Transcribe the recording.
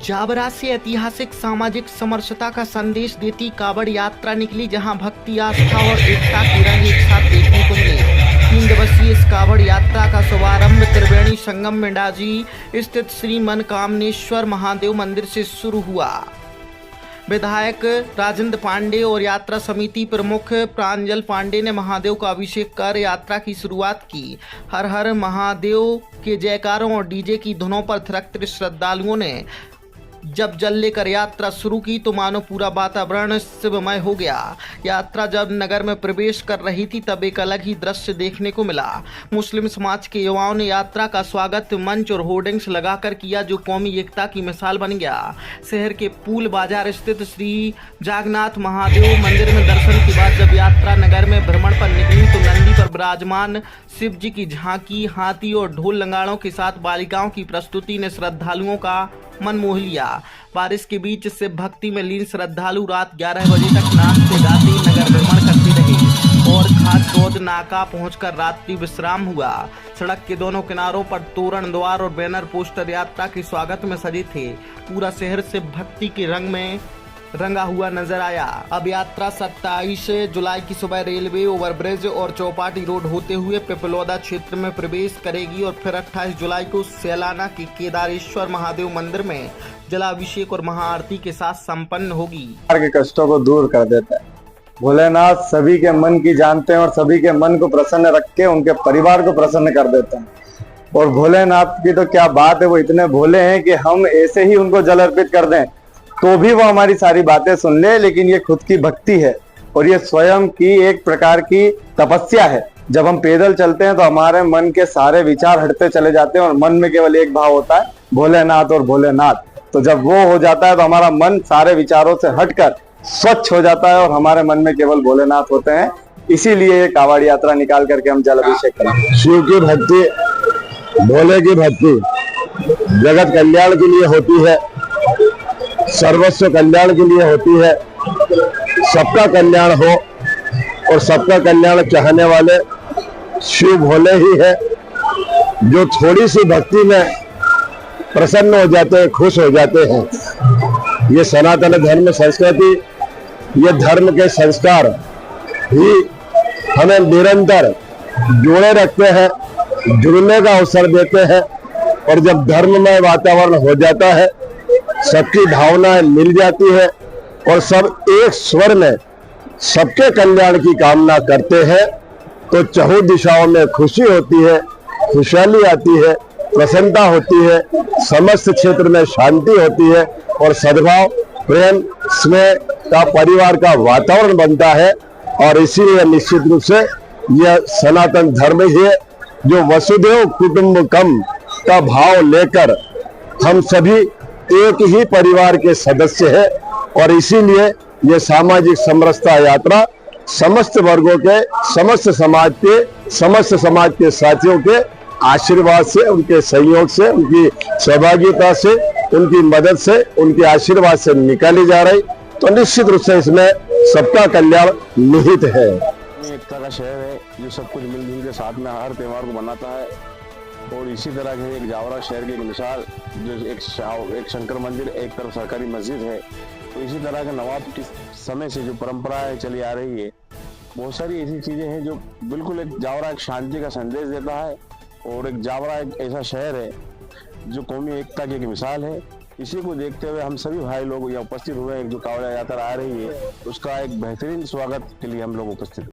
जावरा से ऐतिहासिक सामाजिक समरसता का संदेश देती कावड़ यात्रा निकली, जहां भक्ति, आस्था और एकता के रंग एक साथ देखने को मिले। 3 दिवसीय इस कावड़ यात्रा का शुभारंभ त्रिवेणी संगम मेंढाजी स्थित श्री मनकामनेश्वर महादेव मंदिर से शुरू हुआ। विधायक राजेंद्र पांडे और यात्रा समिति प्रमुख प्रांजल पांडे ने महादेव का अभिषेक कर यात्रा की शुरुआत की। हर हर महादेव के जयकारों और डीजे की धुनों पर थिरकते श्रद्धालुओं ने जब जल लेकर यात्रा शुरू की तो मानो पूरा वातावरण शिवमय हो गया। यात्रा जब नगर में प्रवेश कर रही थी तब एक अलग ही दृश्य देखने को मिला। मुस्लिम समाज के युवाओं ने यात्रा का स्वागत मंच और होर्डिंग्स लगाकर किया, जो कौमी एकता की मिसाल बन गया। शहर के पूल बाजार स्थित श्री जागन्नाथ महादेव मंदिर में दर्शन के बाद जब यात्रा नगर में भ्रमण पर निकली तो नंदी पर विराजमान शिव जी की झांकी, हाथी और ढोल नगाड़ों के साथ बालिकाओं की प्रस्तुति ने श्रद्धालुओं का मन मोह लिया। बारिश के बीच से भक्ति में लीन श्रद्धालु रात 11 बजे तक नाचते गाते नगर भ्रमण करते रहे और खाद नाका पहुंचकर रात्रि विश्राम हुआ। सड़क के दोनों किनारों पर तोरण द्वार और बैनर पोस्टर यात्रा के स्वागत में सजे थे। पूरा शहर से भक्ति के रंग में रंगा हुआ नजर आया। अब यात्रा 27 जुलाई की सुबह रेलवे ओवरब्रिज और चौपाटी रोड होते हुए पिपलौदा क्षेत्र में प्रवेश करेगी और फिर 28 जुलाई को सैलाना के केदारेश्वर महादेव मंदिर में जलाभिषेक और महाआरती के साथ संपन्न होगी। के कष्टों को दूर कर देता है भोलेनाथ, सभी के मन की जानते हैं और सभी के मन को प्रसन्न रख के उनके परिवार को प्रसन्न कर देते हैं। और भोलेनाथ की तो क्या बात है, वो इतने भोले हैं कि हम ऐसे ही उनको जल अर्पित कर दें तो भी वो हमारी सारी बातें सुन ले। लेकिन ये खुद की भक्ति है और ये स्वयं की एक प्रकार की तपस्या है। जब हम पैदल चलते हैं तो हमारे मन के सारे विचार हटते चले जाते हैं और मन में केवल एक भाव होता है, भोलेनाथ और भोलेनाथ। तो जब वो हो जाता है तो हमारा मन सारे विचारों से हटकर स्वच्छ हो जाता है और हमारे मन में केवल भोलेनाथ होते हैं। इसीलिए ये कावड़ यात्रा निकाल करके हम जल अभिषेक करें। शिव की भक्ति, भोले की भक्ति जगत कल्याण के लिए होती है, सर्वस्व कल्याण के लिए होती है। सबका कल्याण हो और सबका कल्याण चाहने वाले शिव भोले ही है, जो थोड़ी सी भक्ति में प्रसन्न हो जाते हैं, खुश हो जाते हैं। ये सनातन धर्म संस्कृति, ये धर्म के संस्कार ही हमें निरंतर जोड़े रखते हैं, जुड़ने का अवसर देते हैं। और जब धर्ममय वातावरण हो जाता है, सबकी भावनाएं मिल जाती है और सब एक स्वर में सबके कल्याण की कामना करते हैं, तो चहुं दिशाओं में खुशी होती है, खुशहाली आती है, प्रसन्नता होती है, समस्त क्षेत्र में शांति होती है और सद्भाव, प्रेम, स्नेह का परिवार का वातावरण बनता है। और इसीलिए निश्चित रूप से यह सनातन धर्म ही है, जो वसुधैव कुटुंबकम का भाव लेकर हम सभी एक ही परिवार के सदस्य हैं। और इसीलिए ये सामाजिक समरसता यात्रा समस्त वर्गों के, समस्त समाज के साथियों के आशीर्वाद से, उनके सहयोग से, उनकी सहभागिता से, उनकी मदद से, उनके आशीर्वाद से निकाली जा रही। तो निश्चित रूप से इसमें सबका कल्याण निहित है। एकता का शहर है जो सब कुछ मिलजुल के साथ में हर त्योहार को मनाता है। और इसी तरह के एक जावरा शहर की एक मिसाल, जो एक शंकर मंदिर, एक तरफ सरकारी मस्जिद है। तो इसी तरह के नवाब के समय से जो परंपराएं चली आ रही है, बहुत सारी ऐसी चीजें हैं जो बिल्कुल एक जावरा एक शांति का संदेश देता है। और एक जावरा एक ऐसा शहर है जो कौमी एकता की एक मिसाल है। इसी को देखते हुए हम सभी भाई लोग यहाँ उपस्थित हुए हैं। जो कावड़ यात्रा आ रही है उसका एक बेहतरीन स्वागत के लिए हम लोग उपस्थित